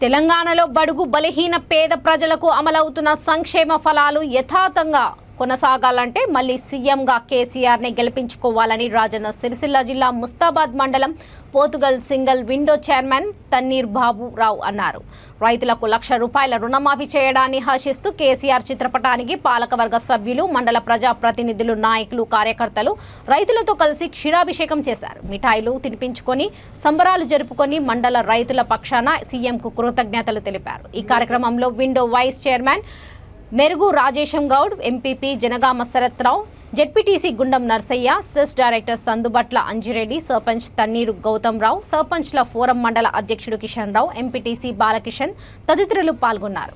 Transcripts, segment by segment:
తెలంగాణలో బడుగు బలహీన పేద ప్రజలకు అమలవుతున్న సంక్షేమ ఫలాలు యథాతథంగా కొనసాగాలంటే మళ్ళీ సీఎంగా కేసీఆర్ని గెలిపించుకోవాలని రాజన్న సిరిసిల్ల జిల్లా ముస్తాబాద్ మండలం Potugal single window chairman Thanneer Baburao అన్నారు. రైతులకు ₹1,00,000 రుణమాఫీ చేయడాన్ని హర్షిస్తూ కేసీఆర్ చిత్రపటానికి పాలకవర్గ సభ్యులు, మండల ప్రజా ప్రతినిధులు, నాయకులు, కార్యకర్తలు రైతులతో కలిసి క్షీరాభిషేకం చేశారు. మిఠాయిలు తినిపించుకొని సంబరాలు జరుపుకొని మండల రైతుల పక్షాన సీఎంకు కృతజ్ఞతలు తెలిపారు. ఈ కార్యక్రమంలో విండో వైస్ చైర్మన్ మెరుగు రాజేశం గౌడ్, ఎంపీపీ జనగామ శరత్రావు, జెడ్పీటీసీ గుండం నర్సయ్య, సెస్ డైరెక్టర్ సందుబట్ల అంజిరెడ్డి, సర్పంచ్ తన్నీరు గౌతమ్ రావు, సర్పంచ్ల ఫోరం మండల అధ్యక్షుడు కిషన్ రావు, ఎంపీటీసీ బాలకిషన్ తదితరులు పాల్గొన్నారు.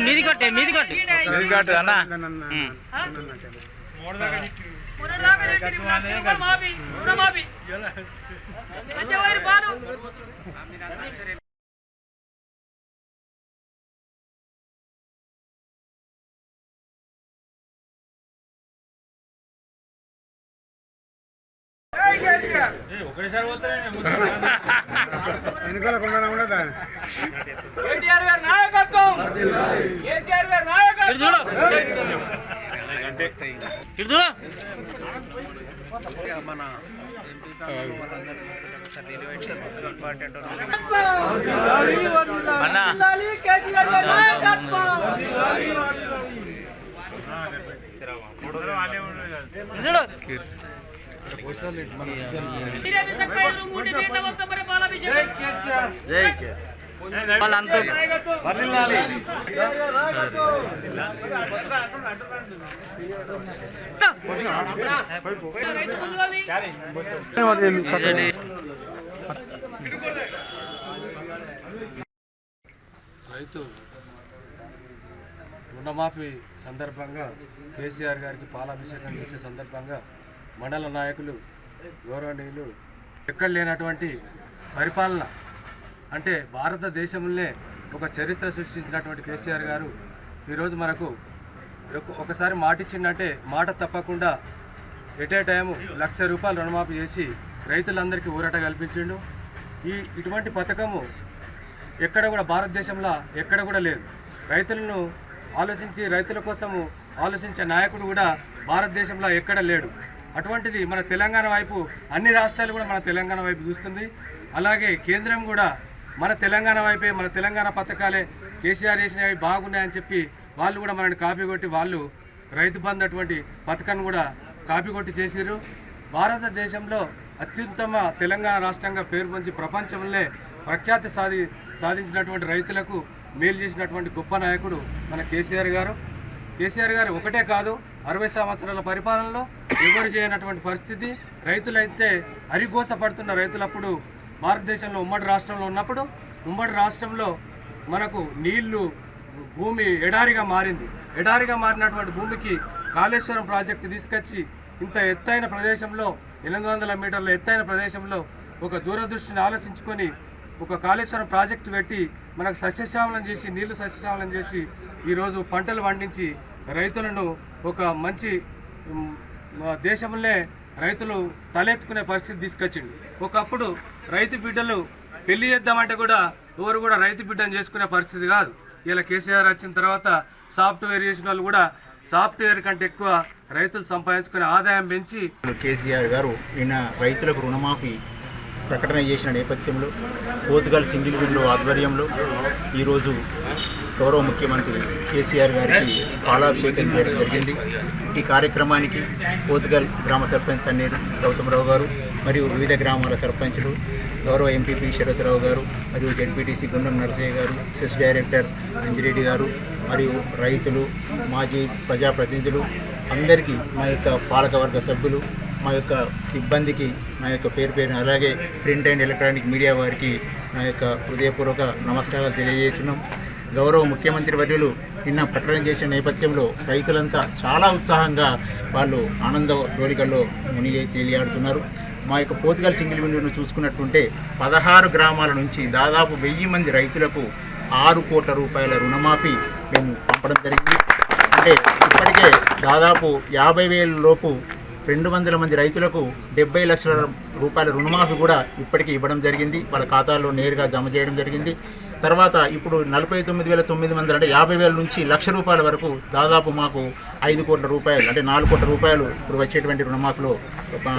మీది కొట్టే అన్న ఒకటిసారి మన రైతు రుణమాఫీ సందర్భంగా కేసీఆర్ గారికి పాలాభిషేకం చేసే సందర్భంగా మండల నాయకులు, గౌరవనీయులు ఎక్కడ లేనటువంటి పరిపాలన అంటే భారతదేశంలోనే ఒక చరిత్ర సృష్టించినటువంటి కేసీఆర్ గారు ఈరోజు మనకు ఒకసారి మాట ఇచ్చిందంటే మాట తప్పకుండా ఎట్ ఏ టైము ₹1,00,000 రుణమాఫీ చేసి రైతులందరికీ ఊరట కల్పించిండు. ఇటువంటి పథకము ఎక్కడ కూడా భారతదేశంలో ఎక్కడ కూడా లేదు. రైతులను ఆలోచించి రైతుల కోసము ఆలోచించే నాయకుడు కూడా భారతదేశంలో ఎక్కడ లేడు. అటువంటిది మన తెలంగాణ వైపు అన్ని రాష్ట్రాలు కూడా మన తెలంగాణ వైపు చూస్తుంది. అలాగే కేంద్రం కూడా మన తెలంగాణ వైపే, మన తెలంగాణ పథకాలే కేసీఆర్ చేసినవి బాగున్నాయని చెప్పి వాళ్ళు కూడా మనల్ని కాపీ కొట్టి వాళ్ళు రైతు బంధు అటువంటి పథకాన్ని కూడా కాపీ కొట్టి చేసిర్రు. భారతదేశంలో అత్యుత్తమ తెలంగాణ రాష్ట్రంగా పేరు పొంది ప్రపంచంలో ప్రఖ్యాతి సాధించినటువంటి రైతులకు మేలు చేసినటువంటి గొప్ప నాయకుడు మన కేసీఆర్ గారు. కేసీఆర్ గారు ఒకటే కాదు, 60 సంవత్సరాల పరిపాలనలో ఎవరు చేయనటువంటి పరిస్థితి. రైతులైతే అరిగోస పడుతున్న రైతులప్పుడు భారతదేశంలో ఉమ్మడి రాష్ట్రంలో ఉన్నప్పుడు ఉమ్మడి రాష్ట్రంలో మనకు నీళ్లు భూమి ఎడారిగా మారింది. ఎడారిగా మారినటువంటి భూమికి కాళేశ్వరం ప్రాజెక్టు తీసుకొచ్చి ఇంత ఎత్తైన ప్రదేశంలో 800 మీటర్ల ఎత్తైన ప్రదేశంలో ఒక దూరదృష్టిని ఆలోచించుకొని ఒక కాళేశ్వరం ప్రాజెక్టు పెట్టి మనకు సస్యశ్యామలం చేసి, నీళ్లు సస్యశ్యామలం చేసి ఈరోజు పంటలు పండించి రైతులను ఒక మంచి దేశంలో రైతులు తలెత్తుకునే పరిస్థితి తీసుకొచ్చిండు. ఒకప్పుడు రైతు బిడ్డలు పెళ్లి చేద్దామంటే కూడా ఎవరు కూడా రైతు బిడ్డను చేసుకునే పరిస్థితి కాదు. ఇలా కేసీఆర్ వచ్చిన తర్వాత సాఫ్ట్వేర్ చేసిన వాళ్ళు కూడా సాఫ్ట్వేర్ కంటే ఎక్కువ రైతులు సంపాదించుకునే ఆదాయం పెంచి కేసీఆర్ గారు నిన్న రైతులకు రుణమాఫీ ప్రకటన చేసిన నేపథ్యంలో పోతుగల్ సింగిల్ విండో ఆధ్వర్యంలో ఈరోజు గౌరవ ముఖ్యమంత్రి కేసీఆర్ గారికి పాలాభిషేకం చేయడం జరిగింది. ఈ కార్యక్రమానికి పోతుగల్ గ్రామ సర్పంచ్ తన్నీరు గౌతమరావు గారు మరియు వివిధ గ్రామాల సర్పంచులు, గౌరవ ఎంపీపీ శరత్రావు గారు మరియు జెడ్పీటీసీ గుండం నర్సయ్య గారు, సెస్ డైరెక్టర్ అంజిరెడ్డి గారు మరియు రైతులు, మాజీ ప్రజాప్రతినిధులు అందరికీ మా యొక్క పాలకవర్గ సభ్యులు, మా యొక్క సిబ్బందికి మా యొక్క పేరు అలాగే ప్రింట్ అండ్ ఎలక్ట్రానిక్ మీడియా వారికి నా యొక్క హృదయపూర్వక నమస్కారాలు తెలియజేస్తున్నాం. గౌరవ ముఖ్యమంత్రి వర్యులు నిన్న ప్రకటన చేసిన నేపథ్యంలో రైతులంతా చాలా ఉత్సాహంగా వాళ్ళు ఆనంద డోలికల్లో మునిగి తేలియాడుతున్నారు. మా యొక్క పోతుగల్ సింగిల్ విండోను చూసుకున్నట్టుంటే 16 గ్రామాల నుంచి దాదాపు 1000 మంది రైతులకు 6 కోట్ల రూపాయల రుణమాఫీ మేము పంపడం జరిగింది. అంటే ఇప్పటికే దాదాపు 50,000 లోపు 200 మంది రైతులకు 70 లక్షల రూపాయల రుణమాఫీ కూడా ఇప్పటికీ ఇవ్వడం జరిగింది. వాళ్ళ ఖాతాల్లో నేరుగా జమ చేయడం జరిగింది. తర్వాత ఇప్పుడు 49,900 అంటే 50,000 నుంచి 1,00,000 రూపాయల వరకు దాదాపు మాకు 5 కోట్ల రూపాయలు అంటే 4 కోట్ల రూపాయలు ఇప్పుడు వచ్చేటువంటి రుణమాఫీలో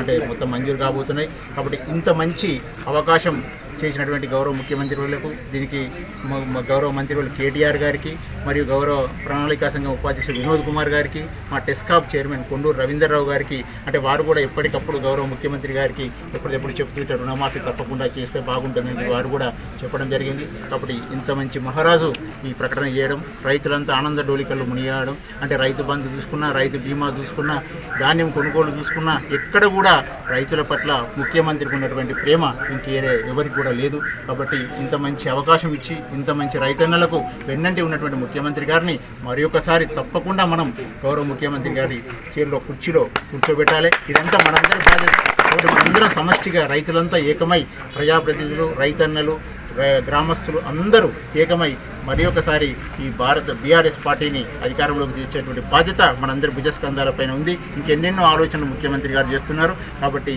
అంటే మొత్తం మంజూరు కాబోతున్నాయి. కాబట్టి ఇంత మంచి అవకాశం చేసినటువంటి గౌరవ ముఖ్యమంత్రి వర్యులకు, దీనికి గౌరవ మంత్రివర్యులు కేటీఆర్ గారికి, మరియు గౌరవ ప్రణాళికా సంఘం ఉపాధ్యక్షుడు వినోద్ కుమార్ గారికి, మా టెస్కాప్ చైర్మన్ కొండూరు రవీందర్రావు గారికి, అంటే వారు కూడా ఎప్పటికప్పుడు గౌరవ ముఖ్యమంత్రి గారికి ఎప్పటికప్పుడు చెప్తుంటే రుణమాఫీ తప్పకుండా చేస్తే బాగుంటుందని వారు కూడా చెప్పడం జరిగింది. కాబట్టి ఇంత మంచి మహారాజు ఈ ప్రకటన చేయడం, రైతులంతా ఆనంద డోలికల్లో మునియాడడం, అంటే రైతు బంధు చూసుకున్నా, రైతు బీమా చూసుకున్నా, ధాన్యం కొనుగోలు చూసుకున్నా, ఎక్కడ కూడా రైతుల పట్ల ముఖ్యమంత్రికి ఉన్నటువంటి ప్రేమ ఎవరికి కూడా లేదు. కాబట్టి ఇంత మంచి అవకాశం ఇచ్చి ఇంత మంచి రైతన్నలకు వెన్నంటి ఉన్నటువంటి ముఖ్యమంత్రి గారిని మరి ఒకసారి తప్పకుండా మనం గౌరవ ముఖ్యమంత్రి గారి కుర్చీలో కూర్చోబెట్టాలి. ఇదంతా మనందరి బాధ్యత. కాబట్టి మనందరం సమష్టిగా రైతులంతా ఏకమై, ప్రజాప్రతినిధులు, రైతన్నలు, గ్రామస్తులు అందరూ ఏకమై మరి ఒకసారి ఈ బీఆర్ఎస్ పార్టీని అధికారంలోకి తెచ్చేటువంటి బాధ్యత మనందరి భుజస్కంధాలపైన ఉంది. ఇంకెన్నెన్నో ఆలోచనలు ముఖ్యమంత్రి గారు చేస్తున్నారు. కాబట్టి